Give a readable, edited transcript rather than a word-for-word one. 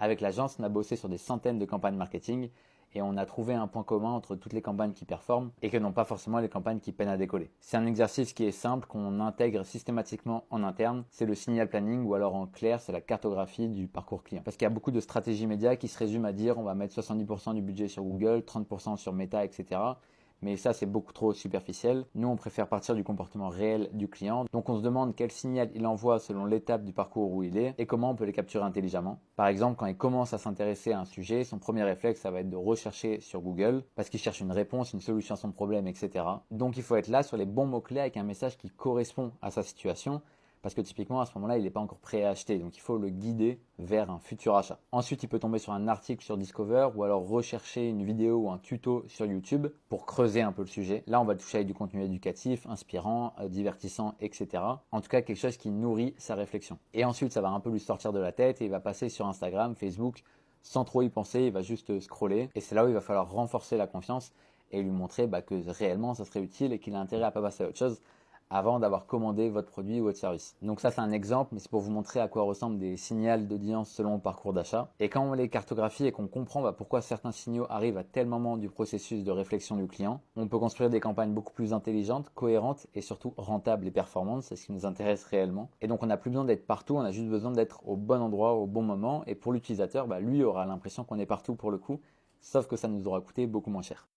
Avec l'agence, on a bossé sur des centaines de campagnes marketing et on a trouvé un point commun entre toutes les campagnes qui performent et que non pas forcément les campagnes qui peinent à décoller. C'est un exercice qui est simple, qu'on intègre systématiquement en interne, c'est le signal planning ou alors en clair c'est la cartographie du parcours client. Parce qu'il y a beaucoup de stratégies médias qui se résument à dire on va mettre 70% du budget sur Google, 30% sur Meta, etc. Mais ça, c'est beaucoup trop superficiel. Nous, on préfère partir du comportement réel du client. Donc, on se demande quel signal il envoie selon l'étape du parcours où il est et comment on peut les capturer intelligemment. Par exemple, quand il commence à s'intéresser à un sujet, son premier réflexe, ça va être de rechercher sur Google parce qu'il cherche une réponse, une solution à son problème, etc. Donc, il faut être là sur les bons mots-clés avec un message qui correspond à sa situation. Parce que typiquement, à ce moment-là, il n'est pas encore prêt à acheter. Donc, il faut le guider vers un futur achat. Ensuite, il peut tomber sur un article sur Discover ou alors rechercher une vidéo ou un tuto sur YouTube pour creuser un peu le sujet. Là, on va toucher avec du contenu éducatif, inspirant, divertissant, etc. En tout cas, quelque chose qui nourrit sa réflexion. Et ensuite, ça va un peu lui sortir de la tête et il va passer sur Instagram, Facebook, sans trop y penser. Il va juste scroller. Et c'est là où il va falloir renforcer la confiance et lui montrer que réellement, ça serait utile et qu'il a intérêt à pas passer à autre chose avant d'avoir commandé votre produit ou votre service. Donc ça, c'est un exemple, mais c'est pour vous montrer à quoi ressemblent des signaux d'audience selon le parcours d'achat. Et quand on les cartographie et qu'on comprend pourquoi certains signaux arrivent à tel moment du processus de réflexion du client, on peut construire des campagnes beaucoup plus intelligentes, cohérentes et surtout rentables et performantes, c'est ce qui nous intéresse réellement. Et donc on n'a plus besoin d'être partout, on a juste besoin d'être au bon endroit, au bon moment. Et pour l'utilisateur, lui aura l'impression qu'on est partout pour le coup, sauf que ça nous aura coûté beaucoup moins cher.